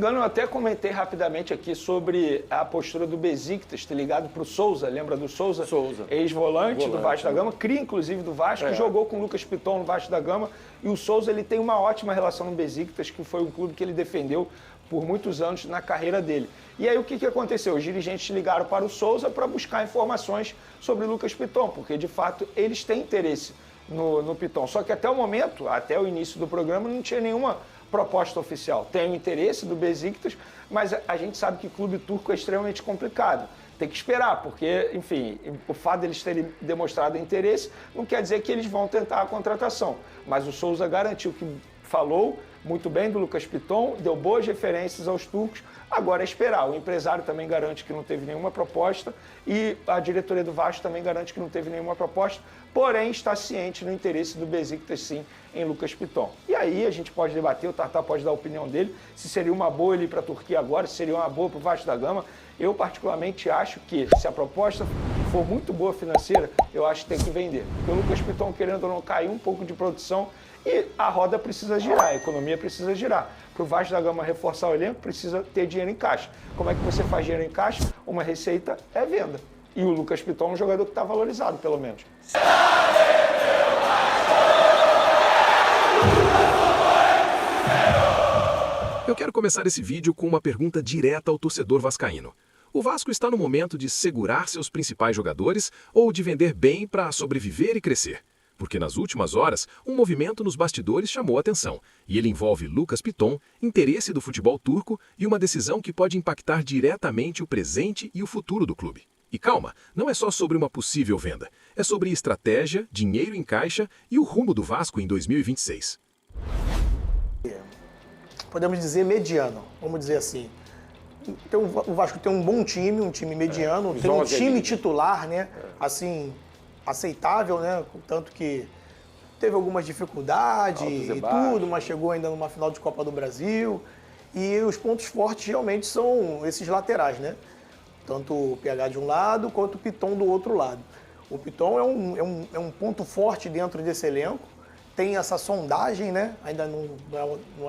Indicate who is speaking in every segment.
Speaker 1: Eu até comentei rapidamente aqui sobre a postura do Besiktas, tá ligado para o Souza, lembra do Souza?
Speaker 2: Souza.
Speaker 1: Ex-volante do Vasco da Gama, cria inclusive do Vasco, jogou com o Lucas Piton no Vasco da Gama, e o Souza ele tem uma ótima relação no Besiktas, que foi um clube que ele defendeu por muitos anos na carreira dele. E aí o que aconteceu? Os dirigentes ligaram para o Souza para buscar informações sobre o Lucas Piton, porque de fato eles têm interesse no Piton. Só que até o momento, até o início do programa, não tinha nenhuma proposta oficial. Tem o interesse do Besiktas, mas a gente sabe que clube turco é extremamente complicado. Tem que esperar, porque, enfim, o fato deles terem demonstrado interesse não quer dizer que eles vão tentar a contratação. Mas o Souza garantiu que falou muito bem do Lucas Piton, deu boas referências aos turcos, agora é esperar. O empresário também garante que não teve nenhuma proposta e a diretoria do Vasco também garante que não teve nenhuma proposta, porém está ciente no interesse do Besiktas, sim, em Lucas Piton. E aí a gente pode debater, o Tartar pode dar a opinião dele, se seria uma boa ele ir para a Turquia agora, se seria uma boa para o Vasco da Gama. Eu particularmente acho que, se a proposta for muito boa financeira, eu acho que tem que vender. Porque o Lucas Piton, querendo ou não, caiu um pouco de produção e a roda precisa girar, a economia precisa girar. Para o Vasco da Gama reforçar o elenco, precisa ter dinheiro em caixa. Como é que você faz dinheiro em caixa? Uma receita é venda. E o Lucas Piton é um jogador que está valorizado, pelo menos.
Speaker 3: Eu quero começar esse vídeo com uma pergunta direta ao torcedor vascaíno. O Vasco está no momento de segurar seus principais jogadores ou de vender bem para sobreviver e crescer? Porque nas últimas horas, um movimento nos bastidores chamou a atenção, e ele envolve Lucas Piton, interesse do futebol turco e uma decisão que pode impactar diretamente o presente e o futuro do clube. E calma, não é só sobre uma possível venda, é sobre estratégia, dinheiro em caixa e o rumo do Vasco em 2026.
Speaker 4: Podemos dizer mediano, vamos dizer assim. Então, o Vasco tem um bom time, um time mediano, tem um time titular, né? Assim, aceitável, né? Tanto que teve algumas dificuldades e tudo, mas chegou ainda numa final de Copa do Brasil. E os pontos fortes realmente são esses laterais, né? Tanto o PH de um lado quanto o Piton do outro lado. O Piton é um ponto forte dentro desse elenco. Tem essa sondagem, né? Ainda não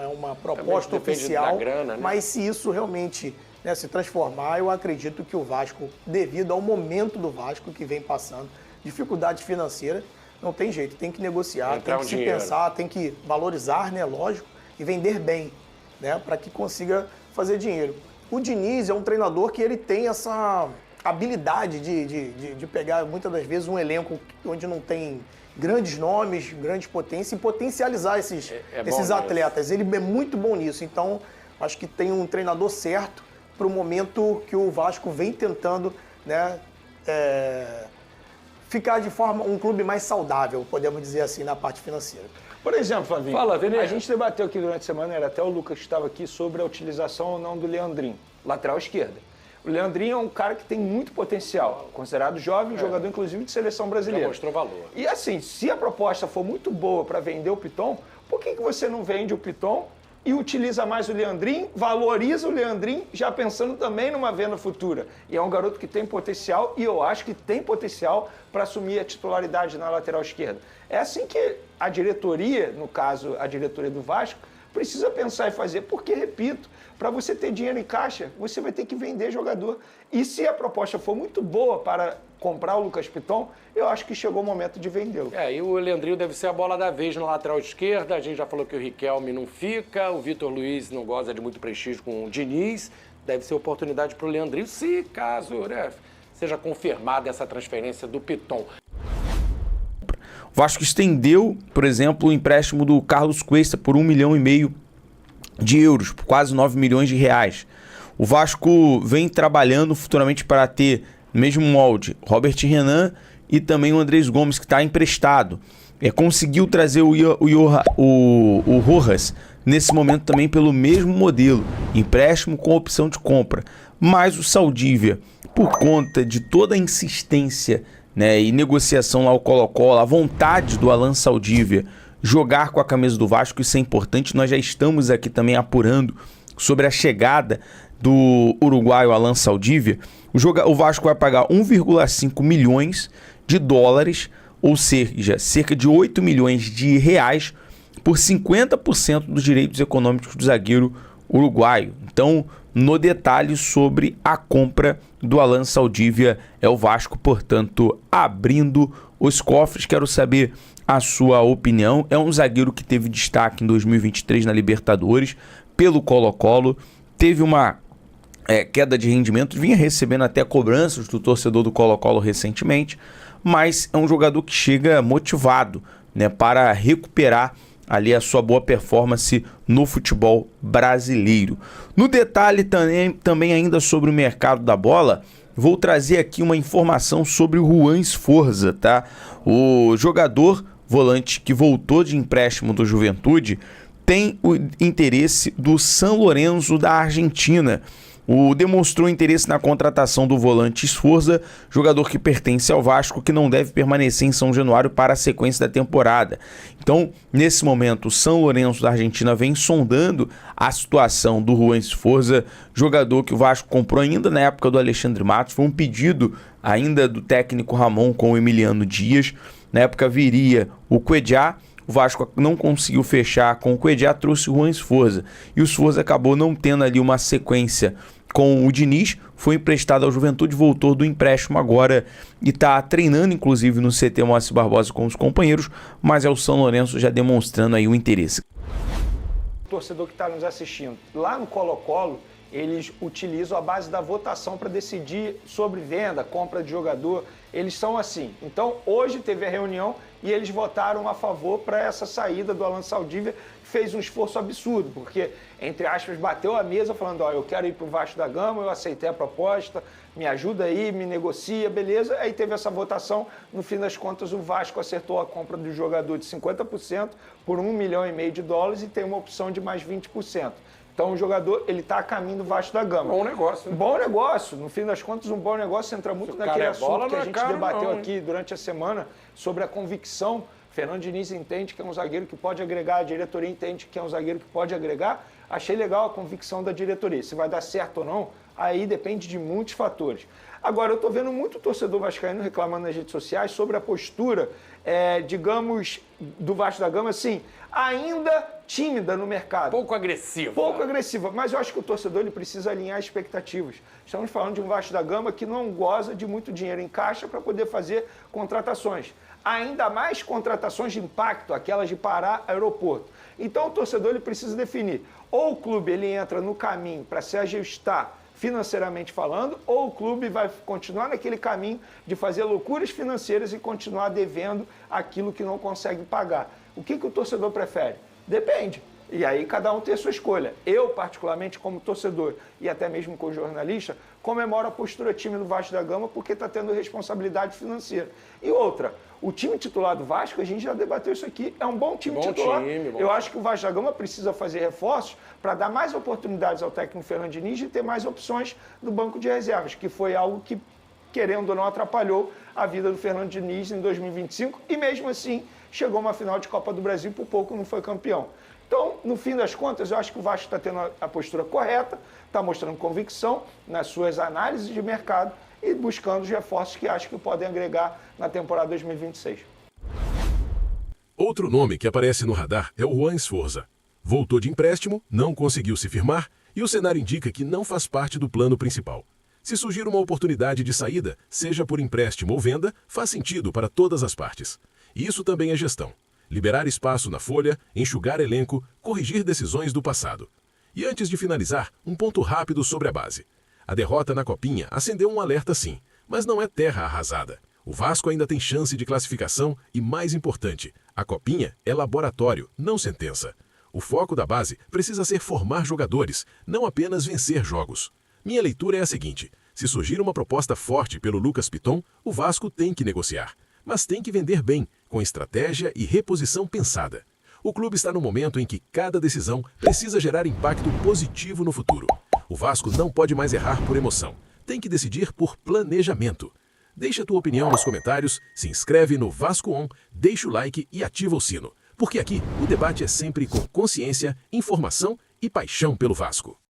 Speaker 4: é uma proposta oficial,
Speaker 2: grana, né?
Speaker 4: Mas se isso realmente, né, se transformar, eu acredito que o Vasco, devido ao momento do Vasco que vem passando, dificuldade financeira, não tem jeito, tem que negociar, tem que se pensar, tem que valorizar, né, lógico, e vender bem, né, para que consiga fazer dinheiro. O Diniz é um treinador que ele tem essa habilidade de pegar, muitas das vezes, um elenco onde não tem grandes nomes, grandes potências, e potencializar esses atletas. Ele é muito bom nisso, então acho que tem um treinador certo para o momento que o Vasco vem tentando, né, ficar de forma um clube mais saudável, podemos dizer assim, na parte financeira.
Speaker 1: Por exemplo, Flavinho,
Speaker 2: Fala, Veneza.
Speaker 1: a gente debateu aqui durante a semana, era até o Lucas que estava aqui, sobre a utilização ou não do Leandrinho, lateral esquerda. O Leandrinho é um cara que tem muito potencial, considerado jovem, jogador inclusive de seleção brasileira.
Speaker 2: Já mostrou valor.
Speaker 1: E assim, se a proposta for muito boa para vender o Piton, por que você não vende o Piton e utiliza mais o Leandrinho, valoriza o Leandrinho, já pensando também numa venda futura? E é um garoto que tem potencial, e eu acho que tem potencial para assumir a titularidade na lateral esquerda. É assim que a diretoria, no caso a diretoria do Vasco, precisa pensar e fazer, porque, repito, para você ter dinheiro em caixa, você vai ter que vender jogador. E se a proposta for muito boa para comprar o Lucas Piton, eu acho que chegou o momento de vendê-lo.
Speaker 2: E o Leandrinho deve ser a bola da vez na lateral esquerda. A gente já falou que o Riquelme não fica, o Vitor Luiz não goza de muito prestígio com o Diniz. Deve ser oportunidade para o Leandrinho, se caso, né, seja confirmada essa transferência do Piton.
Speaker 5: O Vasco estendeu, por exemplo, o empréstimo do Carlos Cuesta por 1,5 milhão de euros, por quase 9 milhões de reais. O Vasco vem trabalhando futuramente para ter, no mesmo molde, Robert Renan e também o Andrés Gomes, que está emprestado. Conseguiu trazer o Rojas nesse momento também pelo mesmo modelo, empréstimo com opção de compra. Mas o Saldívia, por conta de toda a insistência, né, e negociação lá, o Colo-Colo, a vontade do Alan Saldívia jogar com a camisa do Vasco, isso é importante. Nós já estamos aqui também apurando sobre a chegada do uruguaio Alan Saldívia. O Vasco vai pagar 1,5 milhões de dólares, ou seja, cerca de 8 milhões de reais, por 50% dos direitos econômicos do zagueiro uruguaio. Então, no detalhe sobre a compra do Alan Saldívia, é o Vasco, portanto, abrindo os cofres. Quero saber a sua opinião. É um zagueiro que teve destaque em 2023 na Libertadores pelo Colo-Colo, teve uma queda de rendimento, vinha recebendo até cobranças do torcedor do Colo-Colo recentemente, mas é um jogador que chega motivado, né, para recuperar ali a sua boa performance no futebol brasileiro. No detalhe também ainda sobre o mercado da bola, vou trazer aqui uma informação sobre o Juan Sforza, tá? O jogador volante que voltou de empréstimo do Juventude tem o interesse do San Lorenzo da Argentina. Demonstrou interesse na contratação do volante Sforza, jogador que pertence ao Vasco, que não deve permanecer em São Januário para a sequência da temporada. Então, nesse momento, o São Lourenço da Argentina vem sondando a situação do Juan Sforza, jogador que o Vasco comprou ainda na época do Alexandre Matos. Foi um pedido ainda do técnico Ramon com o Emiliano Dias. Na época viria o Cuejá. O Vasco não conseguiu fechar com o Cuejá, trouxe o Juan Sforza. E o Sforza acabou não tendo ali uma sequência com o Diniz, foi emprestado ao Juventude, voltou do empréstimo agora e está treinando, inclusive, no CT Moacir Barbosa com os companheiros, mas é o São Lourenço já demonstrando aí o interesse.
Speaker 1: O torcedor que está nos assistindo, lá no Colo-Colo, eles utilizam a base da votação para decidir sobre venda, compra de jogador. Eles são assim. Então, hoje teve a reunião e eles votaram a favor para essa saída do Alan Saldívia, que fez um esforço absurdo, porque, entre aspas, bateu a mesa falando, eu quero ir para o Vasco da Gama, eu aceitei a proposta, me ajuda aí, me negocia, beleza. Aí teve essa votação, no fim das contas o Vasco acertou a compra do jogador de 50% por $1,5 milhão e tem uma opção de mais 20%. Então o jogador, ele está a caminho do Vasco da Gama.
Speaker 2: Bom negócio, né?
Speaker 1: Bom negócio. No fim das contas, um bom negócio entra muito naquele assunto que a gente debateu aqui durante a semana sobre a convicção. Fernando Diniz entende que é um zagueiro que pode agregar, a diretoria entende que é um zagueiro que pode agregar. Achei legal a convicção da diretoria. Se vai dar certo ou não, aí depende de muitos fatores. Agora, eu estou vendo muito torcedor vascaíno reclamando nas redes sociais sobre a postura, digamos, do Vasco da Gama, assim, ainda tímida no mercado.
Speaker 2: Pouco agressiva.
Speaker 1: Pouco agressiva, mas eu acho que o torcedor ele precisa alinhar expectativas. Estamos falando de um Vasco da Gama que não goza de muito dinheiro em caixa para poder fazer contratações. Ainda mais contratações de impacto, aquelas de parar aeroporto. Então o torcedor ele precisa definir, ou o clube ele entra no caminho para se ajustar financeiramente falando, ou o clube vai continuar naquele caminho de fazer loucuras financeiras e continuar devendo aquilo que não consegue pagar. O que o torcedor prefere? Depende. E aí cada um tem a sua escolha. Eu, particularmente, como torcedor e até mesmo como jornalista, comemoro a postura time do Vasco da Gama porque está tendo responsabilidade financeira. E outra, o time titular do Vasco, a gente já debateu isso aqui, é um bom time titular. Eu acho que o Vasco da Gama precisa fazer reforços para dar mais oportunidades ao técnico Fernando Diniz e ter mais opções no banco de reservas, que foi algo que, querendo ou não, atrapalhou a vida do Fernando Diniz em 2025 e mesmo assim chegou a uma final de Copa do Brasil, por pouco não foi campeão. Então, no fim das contas, eu acho que o Vasco está tendo a postura correta, está mostrando convicção nas suas análises de mercado e buscando os reforços que acho que podem agregar na temporada 2026.
Speaker 3: Outro nome que aparece no radar é o Juan Sforza. Voltou de empréstimo, não conseguiu se firmar e o cenário indica que não faz parte do plano principal. Se surgir uma oportunidade de saída, seja por empréstimo ou venda, faz sentido para todas as partes. E isso também é gestão. Liberar espaço na folha, enxugar elenco, corrigir decisões do passado. E antes de finalizar, um ponto rápido sobre a base. A derrota na Copinha acendeu um alerta sim, mas não é terra arrasada. O Vasco ainda tem chance de classificação e, mais importante, a Copinha é laboratório, não sentença. O foco da base precisa ser formar jogadores, não apenas vencer jogos. Minha leitura é a seguinte: se surgir uma proposta forte pelo Lucas Piton, o Vasco tem que negociar. Mas tem que vender bem, com estratégia e reposição pensada. O clube está no momento em que cada decisão precisa gerar impacto positivo no futuro. O Vasco não pode mais errar por emoção. Tem que decidir por planejamento. Deixa a tua opinião nos comentários, se inscreve no Vasco On, deixa o like e ativa o sino. Porque aqui o debate é sempre com consciência, informação e paixão pelo Vasco.